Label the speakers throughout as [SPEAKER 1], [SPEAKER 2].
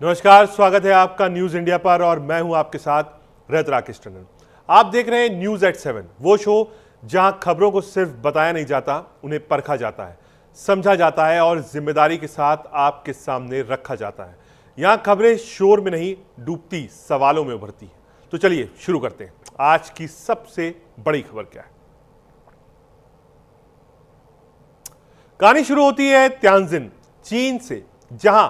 [SPEAKER 1] नमस्कार, स्वागत है आपका न्यूज इंडिया पर और मैं हूं आपके साथ रहित राकेश टंडन। आप देख रहे हैं न्यूज एट 7, वो शो जहां खबरों को सिर्फ बताया नहीं जाता, उन्हें परखा जाता है, समझा जाता है और जिम्मेदारी के साथ आपके सामने रखा जाता है। यहां खबरें शोर में नहीं डूबती सवालों में उभरती हैं। तो चलिए शुरू करते हैं। आज की सबसे बड़ी खबर क्या है। कहानी शुरू होती है त्यानजिन चीन से, जहां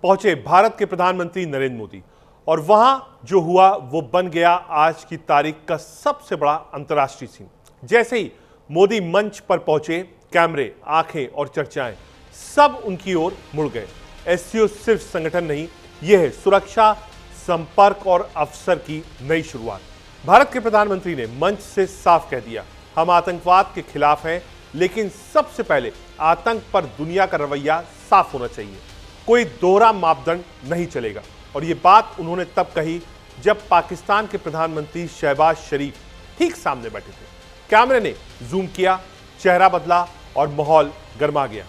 [SPEAKER 1] पहुंचे भारत के प्रधानमंत्री नरेंद्र मोदी और वहां जो हुआ वो बन गया आज की तारीख का सबसे बड़ा अंतर्राष्ट्रीय सीन। जैसे ही मोदी मंच पर पहुंचे, कैमरे, आंखें और चर्चाएं सब उनकी ओर मुड़ गए। एससीओ सिर्फ संगठन नहीं, यह है सुरक्षा, संपर्क और अवसर की नई शुरुआत। भारत के प्रधानमंत्री ने मंच से साफ कह दिया, हम आतंकवाद के खिलाफ हैं, लेकिन सबसे पहले आतंक पर दुनिया का रवैया साफ होना चाहिए। कोई दोहरा मापदंड नहीं चलेगा। और यह बात उन्होंने तब कही जब पाकिस्तान के प्रधानमंत्री शहबाज शरीफ ठीक सामने बैठे थे। कैमरे ने जूम किया, चेहरा बदला और माहौल गर्मा गया।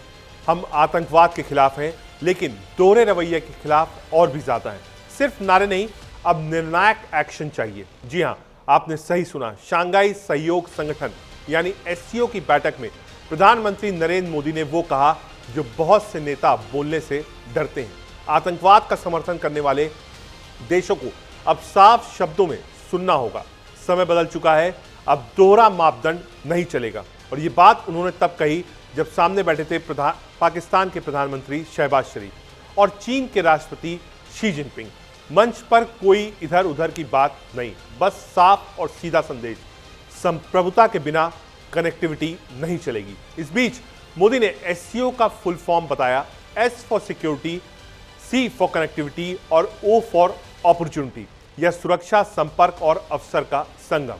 [SPEAKER 1] हम आतंकवाद के खिलाफ हैं, लेकिन दोहरे रवैये के खिलाफ और भी ज्यादा हैं। सिर्फ नारे नहीं, अब निर्णायक एक्शन चाहिए। जी हां, आपने सही सुना। शंघाई सहयोग संगठन यानी एससीओ की बैठक में प्रधानमंत्री नरेंद्र मोदी ने वो कहा जो बहुत से नेता बोलने से डरते हैं। आतंकवाद का समर्थन करने वाले देशों को अब साफ शब्दों में सुनना होगा। समय बदल चुका है, अब दोहरा मापदंड नहीं चलेगा। और ये बात उन्होंने तब कही जब सामने बैठे थे पाकिस्तान के प्रधानमंत्री शहबाज शरीफ और चीन के राष्ट्रपति शी जिनपिंग। मंच पर कोई इधर उधर की बात नहीं, बस साफ और सीधा संदेश, संप्रभुता के बिना कनेक्टिविटी नहीं चलेगी। इस बीच मोदी ने एससीओ का फुल फॉर्म बताया, S for security, C for connectivity और ओ फॉर अपॉर्चुनिटी। यह सुरक्षा, संपर्क और अवसर का संगम।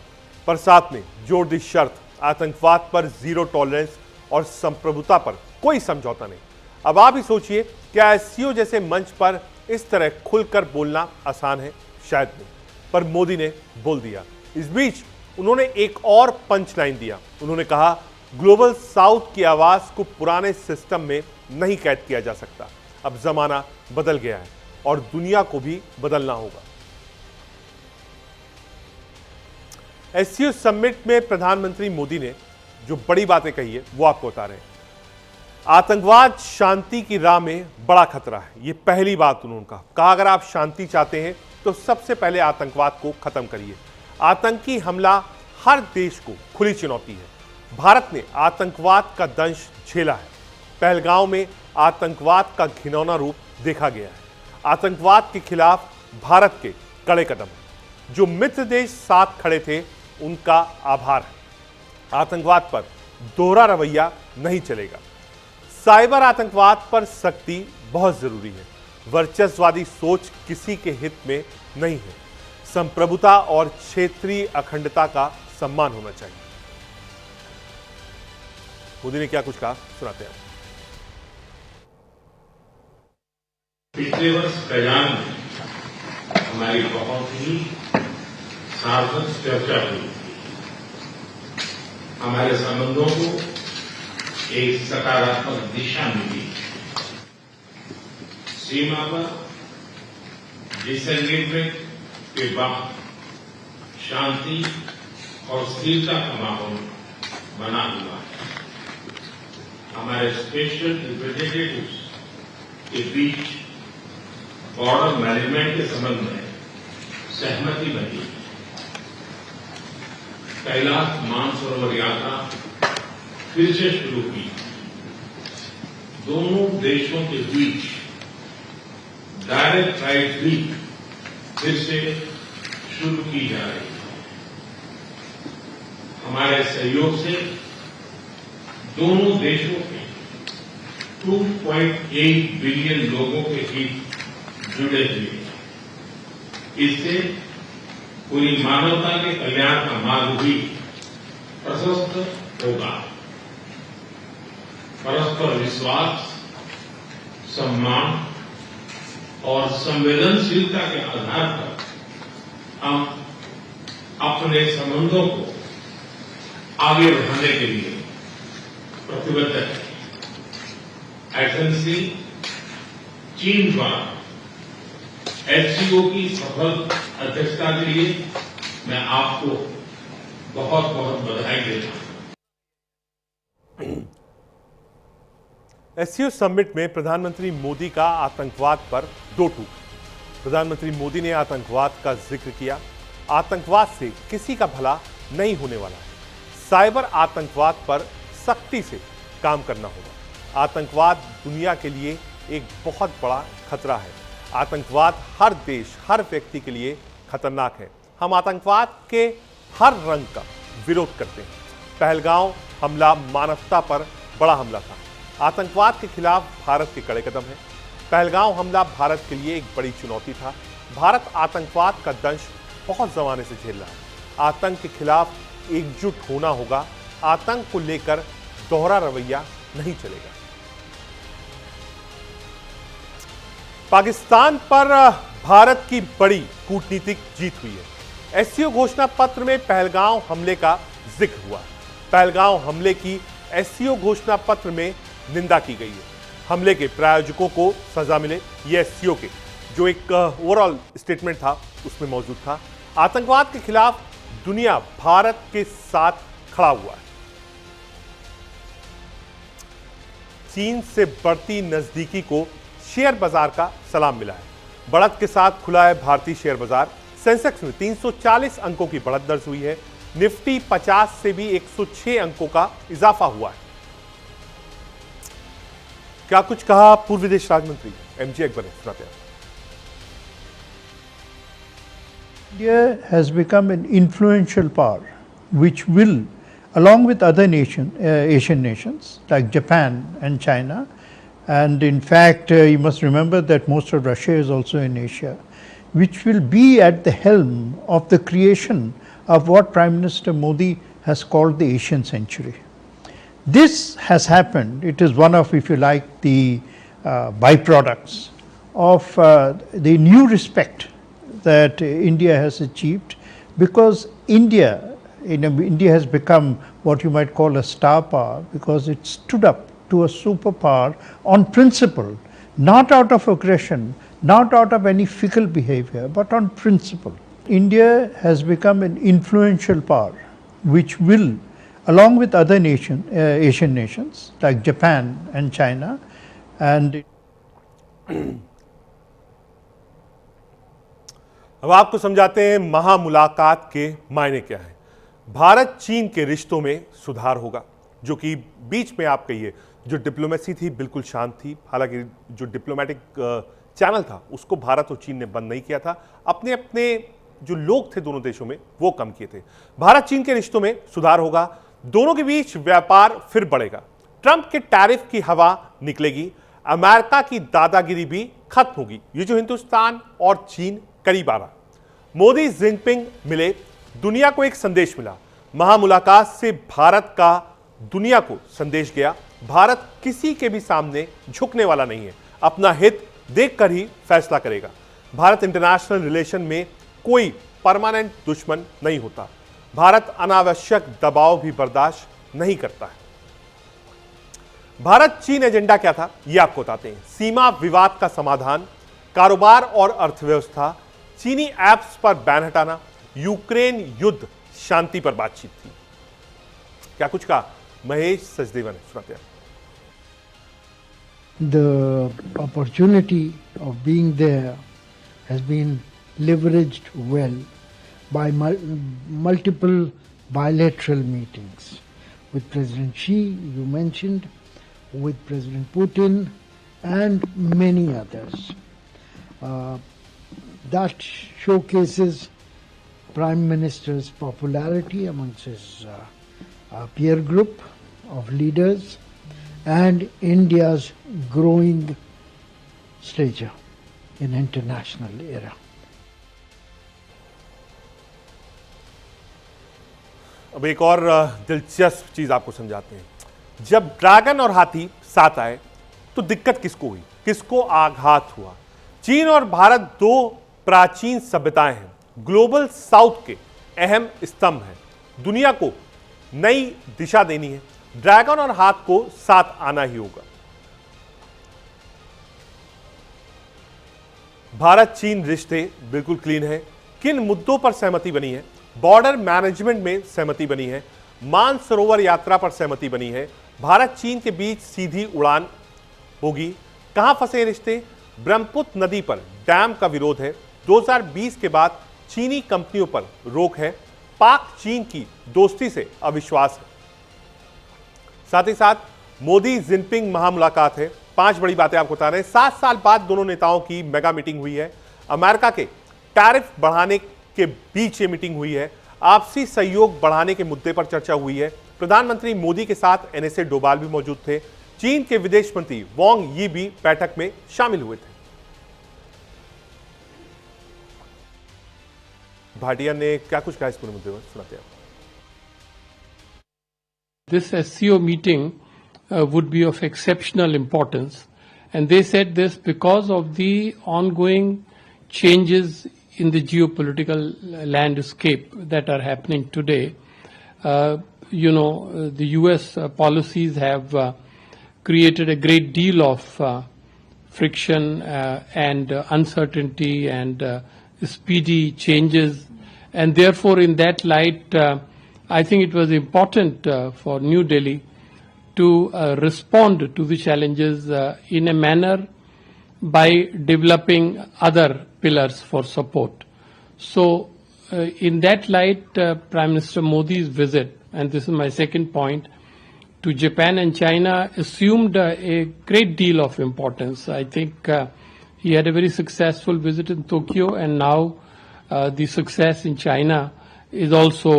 [SPEAKER 1] पर साथ में जोड़ दी शर्त, आतंकवाद पर जीरो टॉलरेंस और संप्रभुता पर कोई समझौता नहीं। अब आप ही सोचिए, क्या एससीओ जैसे मंच पर इस तरह खुलकर बोलना आसान है? शायद नहीं, पर मोदी ने बोल दिया। इस बीच उन्होंने एक और पंच लाइन दिया। उन्होंने कहा, ग्लोबल साउथ की आवाज को पुराने सिस्टम में नहीं कैद किया जा सकता। अब जमाना बदल गया है और दुनिया को भी बदलना होगा। एससीओ समिट में प्रधानमंत्री मोदी ने जो बड़ी बातें कही है वो आपको बता रहे हैं। आतंकवाद शांति की राह में बड़ा खतरा है, ये पहली बात उन्होंने कहा। अगर आप शांति चाहते हैं तो सबसे पहले आतंकवाद को खत्म करिए। आतंकी हमला हर देश को खुली चुनौती है। भारत ने आतंकवाद का दंश झेला है। पहलगांव में आतंकवाद का घिनौना रूप देखा गया है। आतंकवाद के खिलाफ भारत के कड़े कदम, जो मित्र देश साथ खड़े थे, उनका आभार है। आतंकवाद पर दोहरा रवैया नहीं चलेगा। साइबर आतंकवाद पर सख्ती बहुत जरूरी है। वर्चस्ववादी सोच किसी के हित में नहीं है। संप्रभुता और क्षेत्रीय अखंडता का सम्मान होना चाहिए। मोदी ने क्या कुछ कहा, सुनाते हैं।
[SPEAKER 2] पिछले वर्ष कयान में हमारी बहुत ही सार्थक चर्चा हुई। हमारे संबंधों को एक सकारात्मक दिशा मिली। सीमा पर डिसएंगेजमेंट के बाद शांति और स्थिरता का माहौल बना हुआ है। हमारे स्पेशल रिप्रेजेंटेटिव्स के बीच बॉर्डर मैनेजमेंट के संबंध में सहमति बनी। कैलाश मानसरोवर यात्रा फिर से शुरू की। दोनों देशों के बीच डायरेक्ट फ्लाइट भी फिर से शुरू की जा रही है। हमारे सहयोग से दोनों देशों के 2.8 बिलियन लोगों के हित जुड़े हुए हैं। इससे पूरी मानवता के कल्याण का मार्ग भी प्रशस्त होगा। परस्पर विश्वास, सम्मान और संवेदनशीलता के आधार पर हम अपने संबंधों को आगे बढ़ाने के लिए प्रतिबद्ध है। एजेंसी चीन द्वारा एससीओ की सफल अध्यक्षता के लिए मैं आपको बहुत बहुत बधाई देता हूं।
[SPEAKER 1] एससीओ समिट में प्रधानमंत्री मोदी का आतंकवाद पर दो टूक। प्रधानमंत्री मोदी ने आतंकवाद का जिक्र किया। आतंकवाद से किसी का भला नहीं होने वाला है। साइबर आतंकवाद पर सख्ती से काम करना होगा। आतंकवाद दुनिया के लिए एक बहुत बड़ा खतरा है। आतंकवाद हर देश, हर व्यक्ति के लिए खतरनाक है। हम आतंकवाद के हर रंग का विरोध करते हैं। पहलगांव हमला मानवता पर बड़ा हमला था। आतंकवाद के खिलाफ भारत के कड़े कदम हैं। पहलगांव हमला भारत के लिए एक बड़ी चुनौती था। भारत आतंकवाद का दंश बहुत जमाने से झेल रहा है। आतंक के खिलाफ एकजुट होना होगा। आतंक को लेकर दोहरा रवैया नहीं चलेगा। पाकिस्तान पर भारत की बड़ी कूटनीतिक जीत हुई है। एससीओ घोषणा पत्र में पहलगांव हमले का जिक्र हुआ। पहलगांव हमले की एससीओ घोषणा पत्र में निंदा की गई है। हमले के प्रायोजकों को सजा मिले, ये एससीओ के जो एक ओवरऑल स्टेटमेंट था उसमें मौजूद था। आतंकवाद के खिलाफ दुनिया भारत के साथ खड़ा हुआ है। चीन से बढ़ती नजदीकी को शेयर बाजार का सलाम मिला है। बढ़त के साथ खुला है भारतीय शेयर बाजार। सेंसेक्स में 340 अंकों की बढ़त दर्ज हुई है। निफ्टी 50 से भी 106 अंकों का इजाफा हुआ है। क्या कुछ कहा पूर्व विदेश राज्य मंत्री एमजे अकबर ने, सुनाते हैं।
[SPEAKER 3] India has become an influential power, which will, along with other Asian nations like Japan and China, and in fact, you must remember that most of Russia is also in Asia, which will be at the helm of the creation of what Prime Minister Modi has called the Asian century. This has happened. It is one of, if you like, the byproducts of the new respect that India has achieved, because India has become what you might call a star power, because it stood up to a superpower on principle, not out of aggression, not out of any fickle behavior, but on principle. India has become an influential power, which will, along with other Asian nations like Japan and China, and
[SPEAKER 1] अब आपको समझाते हैं महामुलाकात के मायने क्या है। भारत चीन के रिश्तों में सुधार होगा, जो कि बीच में आप कहिए जो डिप्लोमेसी थी बिल्कुल शांत थी। हालांकि जो डिप्लोमेटिक चैनल था उसको भारत और चीन ने बंद नहीं किया था। अपने अपने जो लोग थे दोनों देशों में वो कम किए थे। भारत चीन के रिश्तों में सुधार होगा। दोनों के बीच व्यापार फिर बढ़ेगा। ट्रंप के टैरिफ की हवा निकलेगी। अमेरिका की दादागिरी भी खत्म होगी। ये जो हिंदुस्तान और चीन करीब आ रहा। मोदी जिनपिंग मिले, दुनिया को एक संदेश मिला। महामुलाकात से भारत का दुनिया को संदेश गया। भारत किसी के भी सामने झुकने वाला नहीं है। अपना हित देखकर ही फैसला करेगा। भारत इंटरनेशनल रिलेशन में कोई परमानेंट दुश्मन नहीं होता। भारत अनावश्यक दबाव भी बर्दाश्त नहीं करता है। भारत चीन एजेंडा क्या था ये आपको बताते हैं। सीमा विवाद का समाधान, कारोबार और अर्थव्यवस्था, चीनी ऐप्स पर बैन हटाना, यूक्रेन युद्ध, शांति पर बातचीत थी। क्या कुछ कहा महेश सचदेवा ने, सुनाते हैं।
[SPEAKER 4] The opportunity of being there has been leveraged well by multiple bilateral meetings with President Xi, you mentioned, with President Putin and many others. That showcases Prime Minister's popularity amongst his peer group of leaders and India's growing stature in international era.
[SPEAKER 1] अब एक और दिलचस्प चीज आपको समझाते हैं। जब dragon और हाथी साथ आए तो दिक्कत किसको हुई, किसको आघात हुआ? चीन और भारत दो प्राचीन सभ्यताएं हैं, ग्लोबल साउथ के अहम स्तंभ हैं। दुनिया को नई दिशा देनी है। ड्रैगन और हाथ को साथ आना ही होगा। भारत चीन रिश्ते बिल्कुल क्लीन है। किन मुद्दों पर सहमति बनी है? बॉर्डर मैनेजमेंट में सहमति बनी है, मानसरोवर यात्रा पर सहमति बनी है, भारत चीन के बीच सीधी उड़ान होगी, कहां फंसे रिश्ते, ब्रह्मपुत्र नदी पर डैम का विरोध है, 2020 के बाद चीनी कंपनियों पर रोक है, पाक चीन की दोस्ती से अविश्वास है। साथ ही साथ मोदी जिनपिंग महामुलाकात है। 5 बड़ी बातें आपको बता रहे हैं। 7 साल बाद दोनों नेताओं की मेगा मीटिंग हुई है। अमेरिका के टैरिफ बढ़ाने के बीच ये मीटिंग हुई है। आपसी सहयोग बढ़ाने के मुद्दे पर चर्चा हुई है। प्रधानमंत्री मोदी के साथ एनएसए डोभाल भी मौजूद थे। चीन के विदेश मंत्री वांग यी भी बैठक में शामिल हुए थे। भाटिया ने क्या कुछ कहा इस पूरे मुद्दे पर, सुनाते हैं।
[SPEAKER 5] This SCO meeting would be of exceptional importance, and they said this because of the ongoing changes in the geopolitical landscape that are happening today. The US policies have created a great deal of friction and uncertainty and speedy changes, and therefore in that light I think it was important for New Delhi to respond to the challenges in a manner by developing other pillars for support. So in that light, Prime Minister Modi's visit, and this is my second point, to Japan and China assumed a great deal of importance. I think he had a very successful visit in Tokyo, and now the success in China is also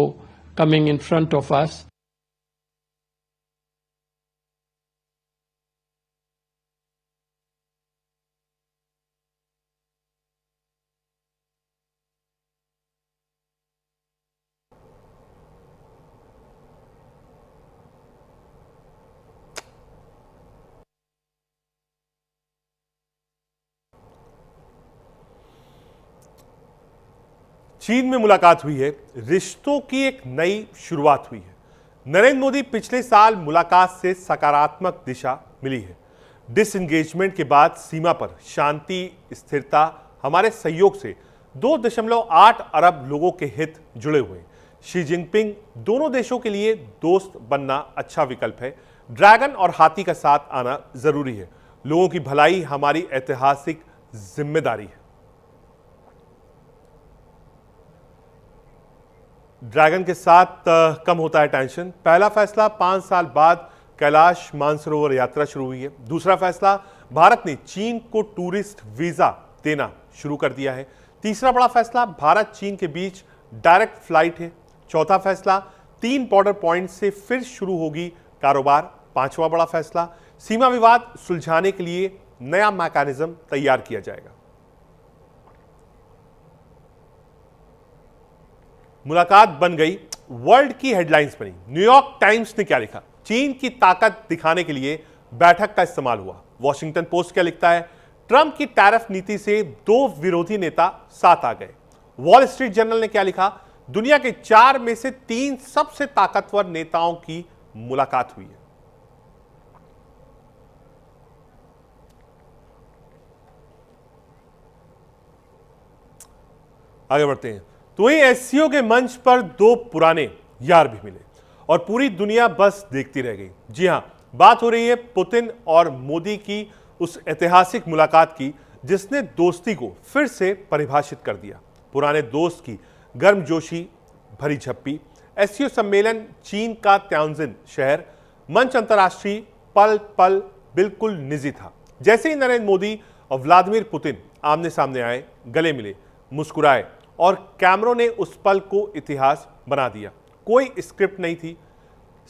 [SPEAKER 5] coming in front of us.
[SPEAKER 1] चीन में मुलाकात हुई है, रिश्तों की एक नई शुरुआत हुई है। नरेंद्र मोदी पिछले साल मुलाकात से सकारात्मक दिशा मिली है। डिसएंगेजमेंट के बाद सीमा पर शांति स्थिरता हमारे सहयोग से 2.8 अरब लोगों के हित जुड़े हुए हैं। शी जिनपिंग दोनों देशों के लिए दोस्त बनना अच्छा विकल्प है। ड्रैगन और हाथी का साथ आना जरूरी है। लोगों की भलाई हमारी ऐतिहासिक जिम्मेदारी है। ड्रैगन के साथ कम होता है टेंशन। पहला फैसला 5 साल बाद कैलाश मानसरोवर यात्रा शुरू हुई है। दूसरा फैसला, भारत ने चीन को टूरिस्ट वीजा देना शुरू कर दिया है। तीसरा बड़ा फैसला, भारत चीन के बीच डायरेक्ट फ्लाइट है। चौथा फैसला, 3 बॉर्डर पॉइंट से फिर शुरू होगी कारोबार। पांचवा बड़ा फैसला, सीमा विवाद सुलझाने के लिए नया मैकेनिज्म तैयार किया जाएगा। मुलाकात बन गई, वर्ल्ड की हेडलाइंस बनी। न्यूयॉर्क टाइम्स ने क्या लिखा? चीन की ताकत दिखाने के लिए बैठक का इस्तेमाल हुआ। वॉशिंगटन पोस्ट क्या लिखता है? ट्रंप की टैरिफ नीति से 2 विरोधी नेता साथ आ गए। वॉल स्ट्रीट जर्नल ने क्या लिखा? दुनिया के 4 में से 3 सबसे ताकतवर नेताओं की मुलाकात हुई है। आगे बढ़ते हैं। तो वहीं एससीओ के मंच पर 2 पुराने यार भी मिले और पूरी दुनिया बस देखती रह गई। जी हां, बात हो रही है पुतिन और मोदी की उस ऐतिहासिक मुलाकात की जिसने दोस्ती को फिर से परिभाषित कर दिया। पुराने दोस्त की गर्मजोशी भरी झप्पी। एससीओ सम्मेलन चीन का त्यानजिन शहर, मंच अंतर्राष्ट्रीय, पल पल बिल्कुल निजी था। जैसे ही नरेंद्र मोदी और व्लादिमीर पुतिन आमने सामने आए, गले मिले, मुस्कुराए और कैमरों ने उस पल को इतिहास बना दिया। कोई स्क्रिप्ट नहीं थी,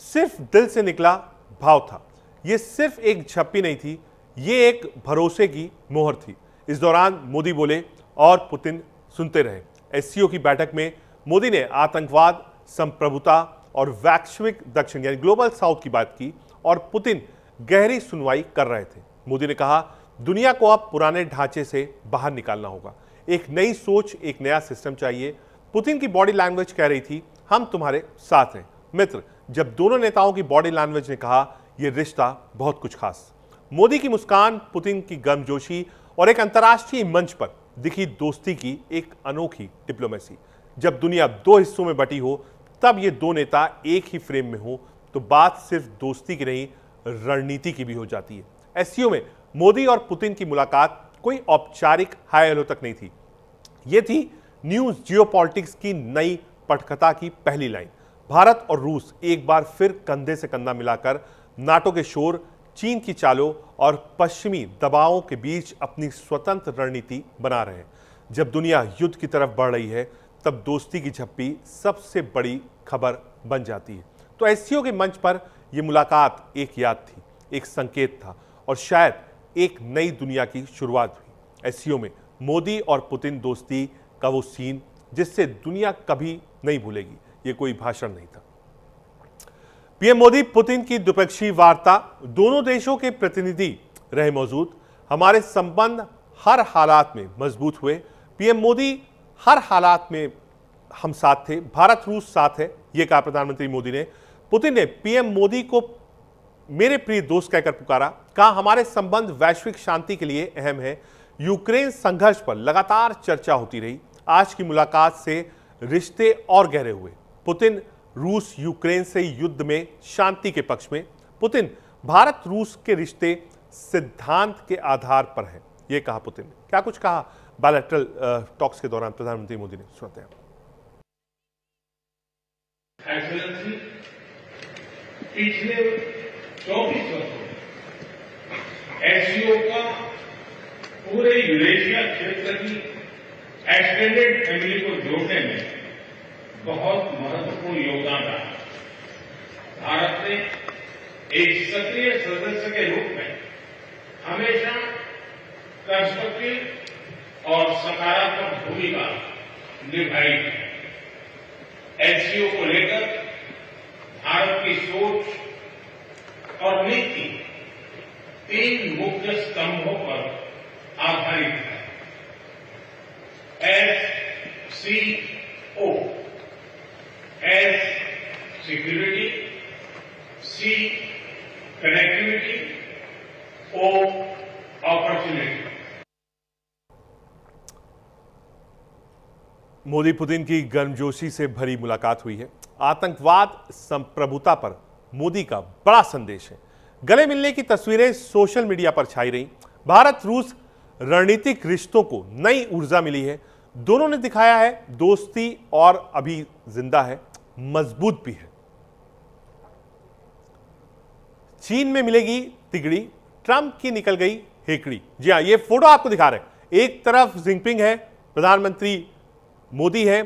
[SPEAKER 1] सिर्फ दिल से निकला भाव था। यह सिर्फ एक झप्पी नहीं थी, यह एक भरोसे की मोहर थी। इस दौरान मोदी बोले और पुतिन सुनते रहे। एससीओ की बैठक में मोदी ने आतंकवाद, संप्रभुता और वैश्विक दक्षिण यानी ग्लोबल साउथ की बात की और पुतिन गहरी सुनवाई कर रहे थे। मोदी ने कहा, दुनिया को अब पुराने ढांचे से बाहर निकालना होगा। एक नई सोच, एक नया सिस्टम चाहिए। पुतिन की बॉडी लैंग्वेज कह रही थी, हम तुम्हारे साथ हैं मित्र। जब दोनों नेताओं की बॉडी लैंग्वेज ने कहा, यह रिश्ता बहुत कुछ खास। मोदी की मुस्कान, पुतिन की गर्मजोशी और एक अंतर्राष्ट्रीय मंच पर दिखी दोस्ती की एक अनोखी डिप्लोमेसी। जब दुनिया दो हिस्सों में बटी हो, तब ये दो नेता एक ही फ्रेम में हो तो बात सिर्फ दोस्ती की नहीं, रणनीति की भी हो जाती है। एससीओ में मोदी और पुतिन की मुलाकात कोई औपचारिक हाय हेलो तक नहीं थी। ये थी न्यूज जियोपॉलिटिक्स की नई पटकथा की पहली लाइन। भारत और रूस एक बार फिर कंधे से कंधा मिलाकर नाटो के शोर, चीन की चालों और पश्चिमी दबावों के बीच अपनी स्वतंत्र रणनीति बना रहे हैं। जब दुनिया युद्ध की तरफ बढ़ रही है, तब दोस्ती की झप्पी सबसे बड़ी खबर बन जाती है। तो एससीओ के मंच पर यह मुलाकात एक याद थी, एक संकेत था और शायद एक नई दुनिया की शुरुआत हुई। एससीओ में मोदी और पुतिन दोस्ती का वो सीन जिससे दुनिया कभी नहीं भूलेगी। ये कोई भाषण नहीं था। पीएम मोदी पुतिन की द्विपक्षीय वार्ता, दोनों देशों के प्रतिनिधि रहे मौजूद। हमारे संबंध हर हालात में मजबूत हुए। पीएम मोदी हर हालात में हम साथ थे, भारत रूस साथ है, यह कहा प्रधानमंत्री मोदी ने। पुतिन ने पीएम मोदी को मेरे प्रिय दोस्त कहकर पुकारा। कहा हमारे संबंध वैश्विक शांति के लिए अहम है। यूक्रेन संघर्ष पर लगातार चर्चा होती रही। आज की मुलाकात से रिश्ते और गहरे हुए। पुतिन रूस यूक्रेन से युद्ध में शांति के पक्ष में। पुतिन भारत रूस के रिश्ते सिद्धांत के आधार पर है, यह कहा पुतिन ने। क्या कुछ कहा बायलैटरल टॉक्स के दौरान प्रधानमंत्री मोदी ने, सुनते हैं।
[SPEAKER 2] एक्सेलेंसी, पिछले 24 वर्षों में एससीओ का पूरे यूरेशिया क्षेत्र की एक्सटेंडेड फैमिली को जोड़ने में बहुत महत्वपूर्ण योगदान रहा। भारत ने एक सक्रिय सदस्य के रूप में हमेशा कंस्ट्रक्टिव और सकारात्मक भूमिका निभाई है। एससीओ को लेकर भारत की सोच और नीति 3 मुख्य स्तंभों पर आधारित है। एससीओ, एस सिक्योरिटी, सी कनेक्टिविटी, ओ अपॉर्चुनिटी।
[SPEAKER 1] मोदी पुतिन की गर्मजोशी से भरी मुलाकात हुई है। आतंकवाद संप्रभुता पर मोदी का बड़ा संदेश है। गले मिलने की तस्वीरें सोशल मीडिया पर छाई रही। भारत रूस रणनीतिक रिश्तों को नई ऊर्जा मिली है। दोनों ने दिखाया है दोस्ती और अभी जिंदा है, मजबूत भी है। चीन में मिलेगी तिगड़ी, ट्रंप की निकल गई हेकड़ी। जी हां, ये फोटो आपको दिखा रहे हैं। एक तरफ जिनपिंग है, प्रधानमंत्री मोदी है,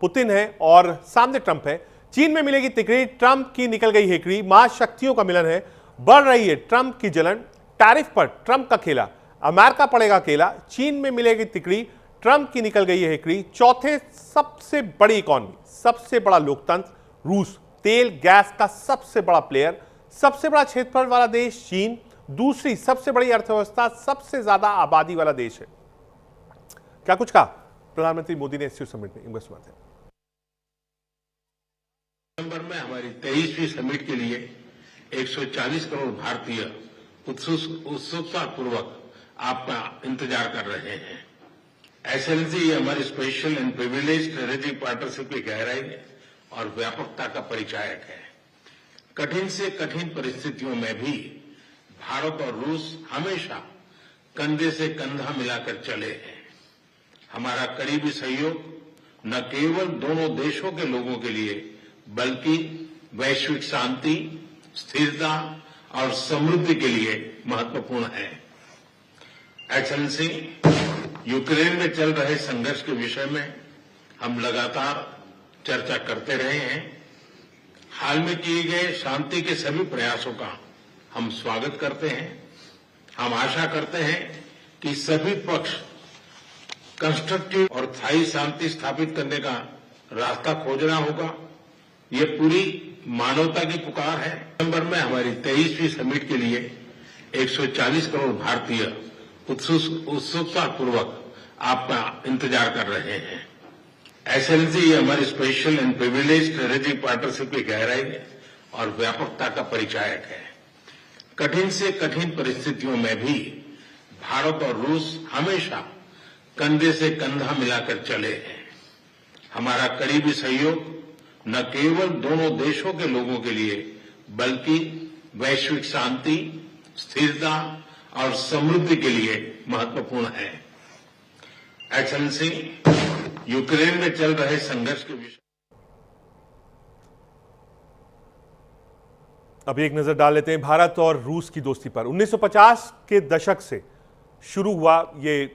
[SPEAKER 1] पुतिन है और सामने ट्रंप है। चीन में मिलेगी तिकड़ी, ट्रंप की निकल गई हेकड़ी। महाशक्तियों का मिलन है, बढ़ रही है ट्रंप की जलन। टैरिफ पर ट्रंप का खेला, अमेरिका पड़ेगा अकेला। चीन में मिलेगी तिकड़ी, ट्रंप की निकल गई है हेकड़ी। चौथे सबसे बड़ी इकॉनमी, सबसे बड़ा लोकतंत्र रूस, तेल गैस का सबसे बड़ा प्लेयर, सबसे बड़ा क्षेत्रफल वाला देश चीन, दूसरी सबसे बड़ी अर्थव्यवस्था, सबसे ज्यादा आबादी वाला देश है। क्या कुछ कहा प्रधानमंत्री मोदी ने एससीओ समिट में? इनका स्वागत है।
[SPEAKER 6] दिसंबर में हमारी 23वीं समिट के लिए 140 करोड़ भारतीय उत्सुकता पूर्वक आपका इंतजार कर रहे हैं। एक्सेलेंसी, ये हमारी special and privilege strategic partnership की गहराई और व्यापकता का परिचायक है। कठिन से कठिन परिस्थितियों में भी भारत और रूस हमेशा कंधे से कंधा मिलाकर चले हैं। हमारा करीबी सहयोग न केवल दोनों देशों के लोगों के लिए बल्कि वैश्विक शांति, स्थिरता और समृद्धि के लिए महत्वपूर्ण है। एक्सेलेंसी, यूक्रेन में चल रहे संघर्ष के विषय में हम लगातार चर्चा करते रहे हैं। हाल में किए गए शांति के सभी प्रयासों का हम स्वागत करते हैं। हम आशा करते हैं कि सभी पक्ष कंस्ट्रक्टिव और स्थायी शांति स्थापित करने का रास्ता खोजना होगा। ये पूरी मानवता की पुकार है। दिसंबर में हमारी 23वीं समिट के लिए 140 करोड़ भारतीय उत्सुकता पूर्वक आपका इंतजार कर रहे हैं। एक्सेलेंसी, ये हमारी special and privilege strategic partnership की गहराई और व्यापकता का परिचायक है। कठिन से कठिन परिस्थितियों में भी भारत और रूस हमेशा कंधे से कंधा मिलाकर चले हैं। हमारा करीबी सहयोग न केवल दोनों देशों के लोगों के लिए बल्कि वैश्विक शांति, स्थिरता और समृद्धि के लिए महत्वपूर्ण है। एक्सेलेंसी, यूक्रेन में चल रहे संघर्ष के विषय
[SPEAKER 1] अभी एक नजर डाल लेते हैं भारत और रूस की दोस्ती पर। 1950 के दशक से शुरू हुआ ये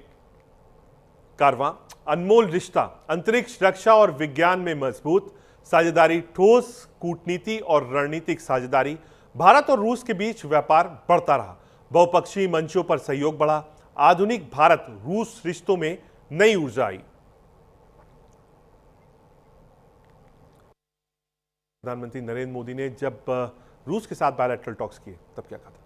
[SPEAKER 1] कारवां, अनमोल रिश्ता, अंतरिक्ष रक्षा और विज्ञान में मजबूत साझेदारी, ठोस कूटनीति और रणनीतिक साझेदारी। भारत और रूस के बीच व्यापार बढ़ता रहा, बहुपक्षीय मंचों पर सहयोग बढ़ा, आधुनिक भारत रूस रिश्तों में नई ऊर्जा आई। प्रधानमंत्री नरेंद्र मोदी ने जब रूस के साथ बायलैटरल टॉक्स किए तब क्या कहा था?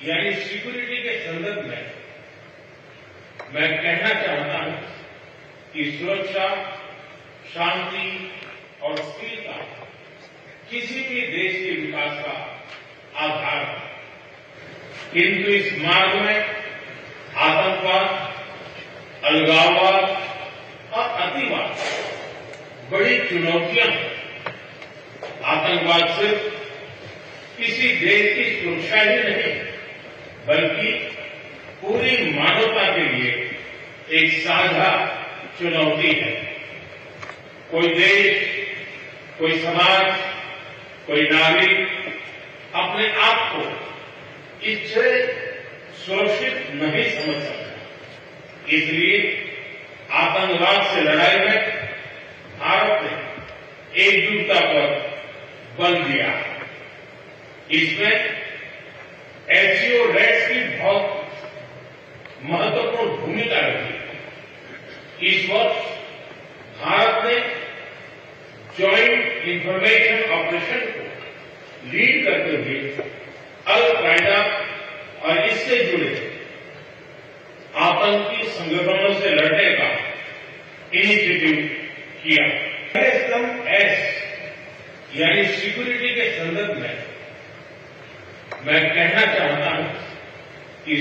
[SPEAKER 2] यानी सिक्योरिटी के संदर्भ में मैं कहना चाहता हूं कि सुरक्षा, शांति और स्थिरता किसी भी देश के विकास का आधार है, किंतु इस मार्ग में आतंकवाद, अलगाववाद और अतिवाद बड़ी चुनौतियां हैं। आतंकवाद सिर्फ किसी देश की सुरक्षा ही नहीं बल्कि पूरी मानवता के लिए एक साझा चुनौती है। कोई देश, कोई समाज, कोई नागरिक अपने आप को इससे सुरक्षित नहीं समझ सकता। इसलिए आतंकवाद से लड़ाई में भारत ने एकजुटता पर बल दिया। इसमें एससीओ रेड्स की बहुत महत्वपूर्ण भूमिका रही। इस वर्ष भारत ने जॉइंट इंफॉर्मेशन ऑपरेशन को लीड करते हुए अल कायदा और इससे जुड़े आतंकी संगठनों से लड़ने का इनिशिएटिव किया। यानी सिक्योरिटी के संदर्भ में मैं कहना चाहता हूं कि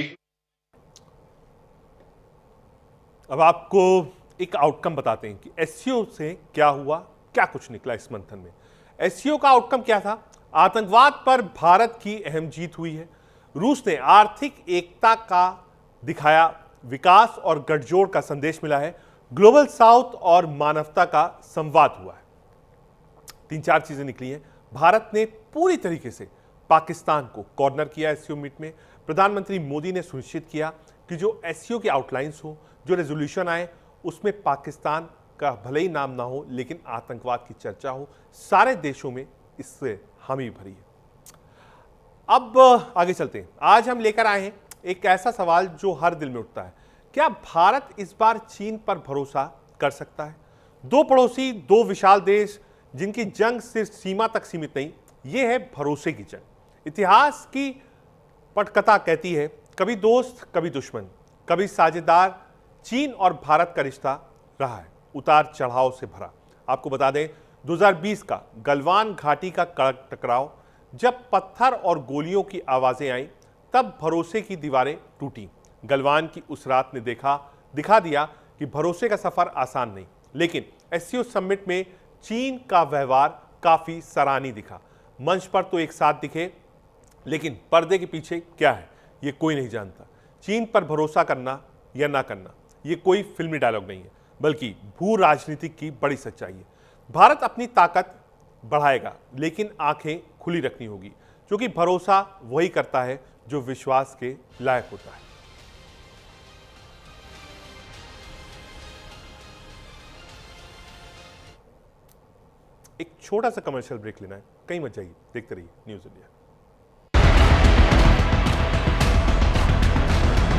[SPEAKER 1] अब आपको एक आउटकम बताते हैं कि एससीओ से क्या हुआ, क्या कुछ निकला इस मंथन में। एससीओ का आउटकम क्या था? आतंकवाद पर भारत की अहम जीत हुई है। रूस ने आर्थिक एकता का दिखाया, विकास और गठजोड़ का संदेश मिला है, ग्लोबल साउथ और मानवता का संवाद हुआ है। 3-4 चीजें निकली हैं। भारत ने पूरी तरीके से पाकिस्तान को कॉर्नर किया एससीओ मीट में। प्रधानमंत्री मोदी ने सुनिश्चित किया कि जो एससीओ की आउटलाइंस हो, जो रेजोल्यूशन आए, उसमें पाकिस्तान का भले ही नाम ना हो लेकिन आतंकवाद की चर्चा हो। सारे देशों में इससे हामी भरी है। अब आगे चलते हैं। आज हम लेकर आए हैं एक ऐसा सवाल जो हर दिल में उठता है, क्या भारत इस बार चीन पर भरोसा कर सकता है? दो पड़ोसी, दो विशाल देश जिनकी जंग सिर्फ सीमा तक सीमित नहीं, यह है भरोसे की जंग। इतिहास की पटकथा कहती है, कभी दोस्त कभी दुश्मन, कभी साझेदार। चीन और भारत का रिश्ता रहा है उतार चढ़ाव से भरा। आपको बता दें 2020 का गलवान घाटी का कड़क टकराव, जब पत्थर और गोलियों की आवाजें आई तब भरोसे की दीवारें टूटी। गलवान की उस रात ने दिखा दिया कि भरोसे का सफर आसान नहीं। लेकिन एससीओ समिट में चीन का व्यवहार काफी सराहनीय दिखा। मंच पर तो एक साथ दिखे लेकिन पर्दे के पीछे क्या है ये कोई नहीं जानता। चीन पर भरोसा करना या ना करना ये कोई फिल्मी डायलॉग नहीं है, बल्कि भू राजनीतिक की बड़ी सच्चाई है। भारत अपनी ताकत बढ़ाएगा लेकिन आंखें खुली रखनी होगी, क्योंकि भरोसा वही करता है जो विश्वास के लायक होता है। एक छोटा सा कमर्शियल ब्रेक लेना है, कहीं मत जाइए, देखते रहिए न्यूज़ इंडिया।